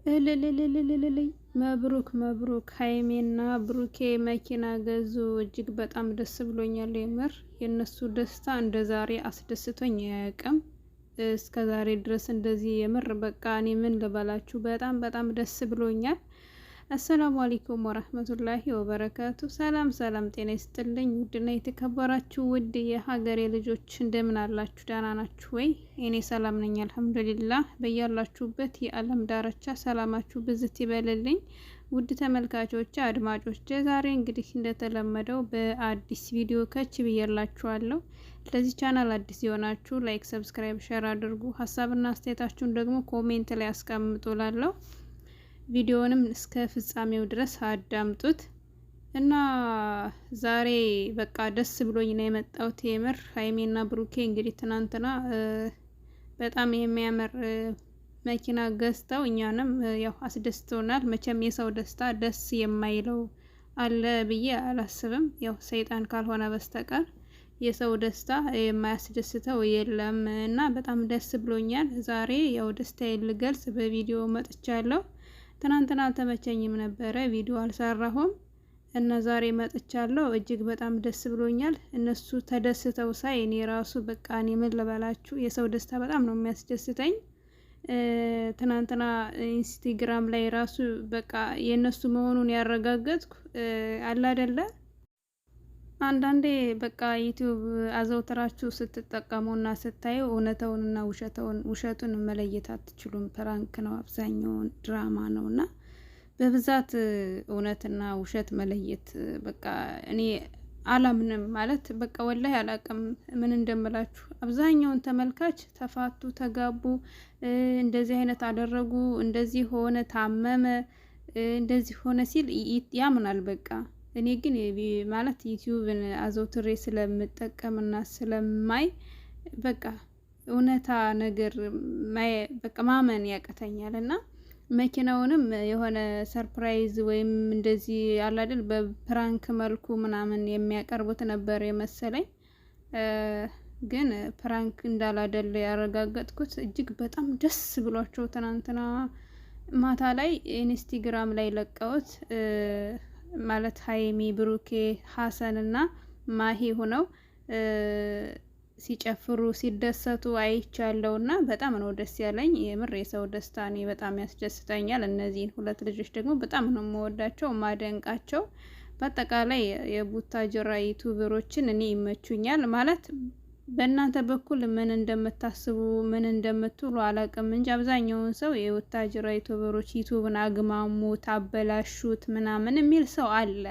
እልልልልልልልይ መብሩክ መብሩክ ሃይሜና ብሩኬ መኪና ገዙ። እጅግ በጣም ደስ ብሎኛል። የምር የነሱ ደስታ እንደ ዛሬ አስደስቶኝ አያውቅም። እስከ ዛሬ ድረስ እንደዚህ የምር በቃ እኔ ምን ልበላችሁ፣ በጣም በጣም ደስ ብሎኛል። አሰላሙ አለይኩም ወራህመቱላሂ ወበረካቱ። ሰላም ሰላም፣ ጤና ይስጥልኝ ውድና የተከበራችሁ ውድ የሀገሬ ልጆች እንደምን አላችሁ? ደህና ናችሁ ወይ? እኔ ሰላም ነኝ አልሐምዱሊላህ። በያላችሁበት የዓለም ዳርቻ ሰላማችሁ ብዝት ይበልልኝ። ውድ ተመልካቾች አድማጮች፣ ዛሬ እንግዲህ እንደተለመደው በአዲስ ቪዲዮ ከች ብዬላችኋለሁ። ለዚህ ቻናል አዲስ የሆናችሁ ላይክ፣ ሰብስክራይብ፣ ሼር አድርጉ። ሀሳብና አስተያየታችሁን ደግሞ ኮሜንት ላይ አስቀምጡላለሁ። ቪዲዮንም እስከ ፍጻሜው ድረስ አዳምጡት እና ዛሬ በቃ ደስ ብሎኝ ነው የመጣሁት። የምር ሃይሜና ብሩኬ እንግዲህ ትናንትና በጣም የሚያምር መኪና ገዝተው እኛንም ያው አስደስተውናል። መቼም የሰው ደስታ ደስ የማይለው አለ ብዬ አላስብም። ያው ሰይጣን ካልሆነ በስተቀር የሰው ደስታ የማያስደስተው የለም እና በጣም ደስ ብሎኛል። ዛሬ ያው ደስታዬን ልገልጽ በቪዲዮ መጥቻለሁ። ትናንትና አልተመቸኝም ነበረ፣ ቪዲዮ አልሰራሁም እና ዛሬ መጥቻለሁ። እጅግ በጣም ደስ ብሎኛል። እነሱ ተደስተው ሳይ እኔ ራሱ በቃ እኔ ምን ልበላችሁ፣ የሰው ደስታ በጣም ነው የሚያስደስተኝ። ትናንትና ኢንስታግራም ላይ ራሱ በቃ የእነሱ መሆኑን ያረጋገጥኩ አለ አይደለ። አንዳንዴ በቃ ዩቲዩብ አዘውትራችሁ ስትጠቀሙና ስታዩ እውነተውንና ውሸቱን መለየት አትችሉም። ፕራንክ ነው፣ አብዛኛውን ድራማ ነው እና በብዛት እውነትና ውሸት መለየት በቃ እኔ አላምንም ማለት በቃ ወላሂ አላቅም ምን እንደምላችሁ። አብዛኛውን ተመልካች ተፋቱ፣ ተጋቡ፣ እንደዚህ አይነት አደረጉ፣ እንደዚህ ሆነ፣ ታመመ፣ እንደዚህ ሆነ ሲል ያምናል በቃ። እኔ ግን ማለት ዩቲዩብን አዘውትሬ ስለምጠቀምና ስለማይ በቃ እውነታ ነገር በቃ ማመን ያቀተኛል እና መኪናውንም የሆነ ሰርፕራይዝ ወይም እንደዚህ አለ አይደል በፕራንክ መልኩ ምናምን የሚያቀርቡት ነበር የመሰለኝ። ግን ፕራንክ እንዳላደለ ያረጋገጥኩት እጅግ በጣም ደስ ብሏቸው ትናንትና ማታ ላይ ኢንስታግራም ላይ ለቀውት ማለት ሃይሚ፣ ብሩኬ፣ ሀሰን እና ማሂ ሆነው ሲጨፍሩ ሲደሰቱ አይቻለው እና በጣም ነው ደስ ያለኝ። የምር የሰው ደስታ እኔ በጣም ያስደስተኛል። እነዚህን ሁለት ልጆች ደግሞ በጣም ነው የምወዳቸው ማደንቃቸው። በአጠቃላይ የቡታጅራ ዩቱበሮችን እኔ ይመቹኛል ማለት በእናንተ በኩል ምን እንደምታስቡ ምን እንደምትሉ አላውቅም እንጂ አብዛኛውን ሰው የቡታጅራ ዩቱበሮች ዩቱብን አግማሙት፣ አበላሹት ምናምን የሚል ሰው አለ።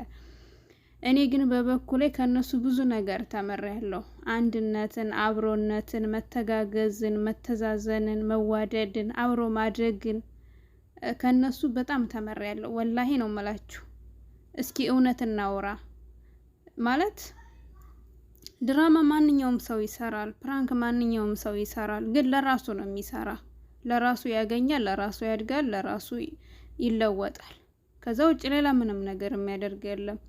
እኔ ግን በበኩሌ ከነሱ ብዙ ነገር ተምሬያለሁ። አንድነትን፣ አብሮነትን፣ መተጋገዝን፣ መተዛዘንን፣ መዋደድን፣ አብሮ ማድረግን ከነሱ በጣም ተምሬያለሁ። ወላሂ ነው የምላችሁ። እስኪ እውነት እናውራ ማለት ድራማ ማንኛውም ሰው ይሰራል፣ ፕራንክ ማንኛውም ሰው ይሰራል። ግን ለራሱ ነው የሚሰራ። ለራሱ ያገኛል፣ ለራሱ ያድጋል፣ ለራሱ ይለወጣል። ከዛ ውጭ ሌላ ምንም ነገር የሚያደርግ የለም።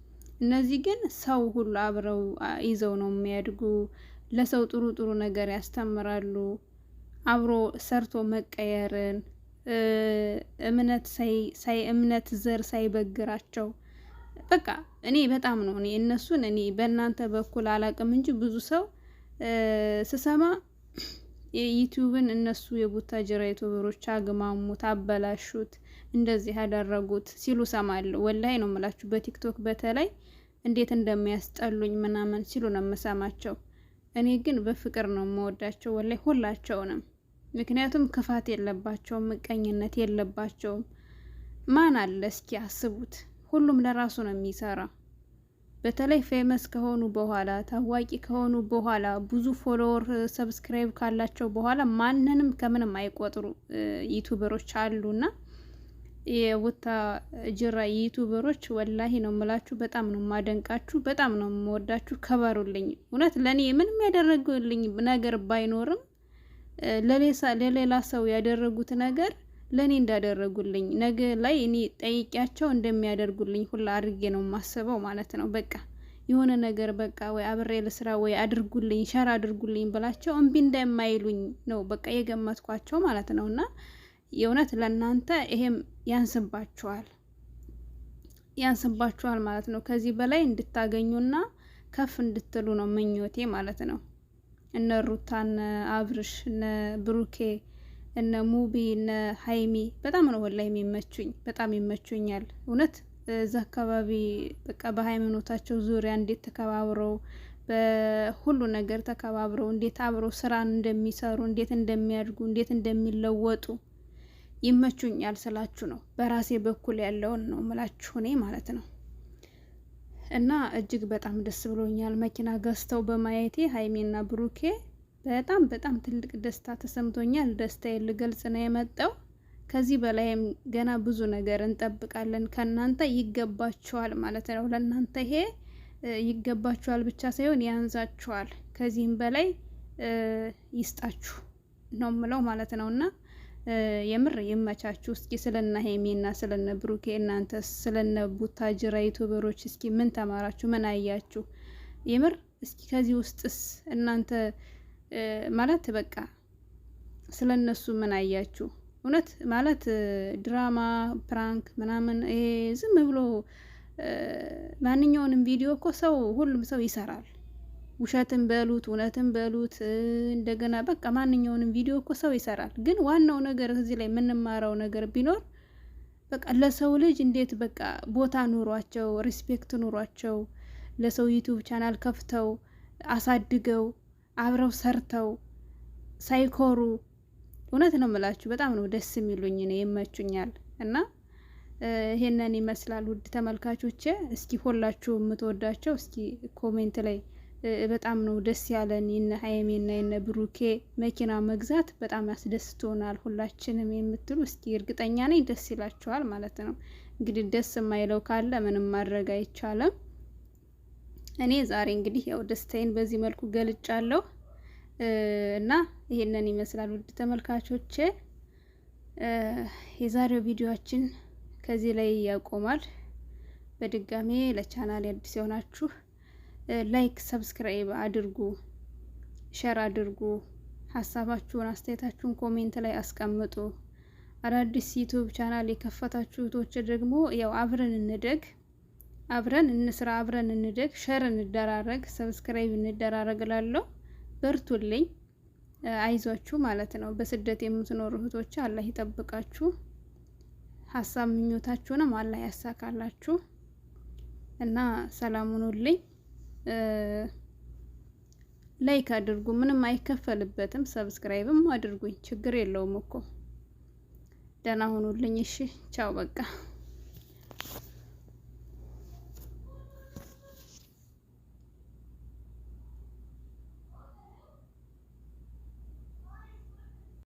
እነዚህ ግን ሰው ሁሉ አብረው ይዘው ነው የሚያድጉ። ለሰው ጥሩ ጥሩ ነገር ያስተምራሉ። አብሮ ሰርቶ መቀየርን፣ እምነት ዘር ሳይበግራቸው በቃ እኔ በጣም ነው እኔ እነሱን እኔ በእናንተ በኩል አላቅም እንጂ ብዙ ሰው ስሰማ የዩቲዩብን እነሱ የቡታጅራ ዩቲዩበሮች አግማሙት፣ አበላሹት፣ እንደዚህ ያደረጉት ሲሉ ሰማለሁ። ወላሂ ነው የምላችሁ። በቲክቶክ በተለይ እንዴት እንደሚያስጠሉኝ ምናምን ሲሉ ነው የምሰማቸው። እኔ ግን በፍቅር ነው የምወዳቸው ወላሂ ሁላቸውንም። ምክንያቱም ክፋት የለባቸውም፣ ምቀኝነት የለባቸውም። ማን አለ እስኪ አስቡት። ሁሉም ለራሱ ነው የሚሰራ። በተለይ ፌመስ ከሆኑ በኋላ ታዋቂ ከሆኑ በኋላ ብዙ ፎሎወር ሰብስክራይብ ካላቸው በኋላ ማንንም ከምንም አይቆጥሩ ዩቲዩበሮች አሉና የቡታጅራ ዩቲዩበሮች ወላሂ ነው የምላችሁ። በጣም ነው ማደንቃችሁ፣ በጣም ነው የምወዳችሁ። ከበሩልኝ። እውነት ለኔ ምንም ያደረጉልኝ ነገር ባይኖርም ለሌላ ሰው ያደረጉት ነገር ለኔ እንዳደረጉልኝ ነገ ላይ እኔ ጠይቂያቸው እንደሚያደርጉልኝ ሁላ አድርጌ ነው ማስበው ማለት ነው። በቃ የሆነ ነገር በቃ ወይ አብሬ ለስራ ወይ አድርጉልኝ ሸር አድርጉልኝ ብላቸው እምቢ እንደማይሉኝ ነው በቃ የገመትኳቸው ማለት ነውና የእውነት ለእናንተ ይሄም ያንስባችኋል ማለት ነው። ከዚህ በላይ እንድታገኙና ከፍ እንድትሉ ነው ምኞቴ ማለት ነው። እነ ሩታ፣ እነ አብርሽ፣ እነ ብሩኬ፣ እነ ሙቢ፣ እነ ሀይሚ በጣም ነው ወላሂ የሚመቹኝ፣ በጣም ይመቹኛል እውነት። እዛ አካባቢ በቃ በሃይማኖታቸው ዙሪያ እንዴት ተከባብረው በሁሉ ነገር ተከባብረው እንዴት አብረው ስራን እንደሚሰሩ እንዴት እንደሚያድጉ እንዴት እንደሚለወጡ ይመቹኛል ስላችሁ ነው። በራሴ በኩል ያለውን ነው ምላችሁ እኔ ማለት ነው። እና እጅግ በጣም ደስ ብሎኛል መኪና ገዝተው በማየቴ ሀይሚና ብሩኬ በጣም በጣም ትልቅ ደስታ ተሰምቶኛል። ደስታዬን ልገልጽ ነው የመጣው። ከዚህ በላይም ገና ብዙ ነገር እንጠብቃለን። ከእናንተ ይገባችኋል ማለት ነው። ለእናንተ ይሄ ይገባችኋል ብቻ ሳይሆን ያንዛችኋል። ከዚህም በላይ ይስጣችሁ ነው ምለው ማለት ነው። እና የምር ይመቻችሁ። እስኪ ስለነ ሀይሚና ስለነ ብሩኬ እናንተ ስለነ ቡታጅራ ዩቲዩበሮች እስኪ ምን ተማራችሁ? ምን አያችሁ? የምር እስኪ ከዚህ ውስጥስ እናንተ ማለት በቃ ስለነሱ ምን አያችሁ? እውነት ማለት ድራማ ፕራንክ ምናምን ይሄ ዝም ብሎ ማንኛውንም ቪዲዮ እኮ ሁሉም ሰው ይሰራል። ውሸትን በሉት እውነትን በሉት እንደገና በቃ ማንኛውንም ቪዲዮ እኮ ሰው ይሰራል። ግን ዋናው ነገር እዚህ ላይ የምንማረው ነገር ቢኖር በቃ ለሰው ልጅ እንዴት በቃ ቦታ ኑሯቸው ሪስፔክት ኑሯቸው ለሰው ዩቲዩብ ቻናል ከፍተው አሳድገው አብረው ሰርተው ሳይኮሩ እውነት ነው የምላችሁ በጣም ነው ደስ የሚሉኝ ነው ይመቹኛል። እና ይሄንን ይመስላል ውድ ተመልካቾቼ። እስኪ ሁላችሁ የምትወዳቸው እስኪ ኮሜንት ላይ በጣም ነው ደስ ያለን የነ ሀይሚና የነ ብሩኬ መኪና መግዛት በጣም ያስደስቶናል ሁላችንም የምትሉ እስኪ እርግጠኛ ነኝ ደስ ይላችኋል ማለት ነው። እንግዲህ ደስ የማይለው ካለ ምንም ማድረግ አይቻልም። እኔ ዛሬ እንግዲህ ያው ደስታዬን በዚህ መልኩ ገልጫለሁ እና ይሄንን ይመስላል ውድ ተመልካቾቼ። የዛሬው ቪዲዮአችን ከዚህ ላይ ያቆማል። በድጋሜ ለቻናል አዲስ የሆናችሁ ላይክ ሰብስክራይብ አድርጉ፣ ሼር አድርጉ፣ ሀሳባችሁን አስተያየታችሁን ኮሜንት ላይ አስቀምጡ። አዳዲስ ዩቲዩብ ቻናል የከፈታችሁ እህቶች ደግሞ ያው አብረን እንደግ፣ አብረን እንስራ፣ አብረን እንደግ፣ ሼር እንደራረግ፣ ሰብስክራይብ እንደራረግ እላለሁ። በርቱልኝ፣ አይዟችሁ ማለት ነው። በስደት የምትኖሩ እህቶች አላህ ይጠብቃችሁ፣ ሀሳብ ምኞታችሁንም አላህ ያሳካላችሁ እና ሰላም ሁኑልኝ። ላይክ አድርጉ፣ ምንም አይከፈልበትም። ሰብስክራይብም አድርጉኝ፣ ችግር የለውም እኮ። ደህና ሁኑልኝ። እሺ ቻው በቃ።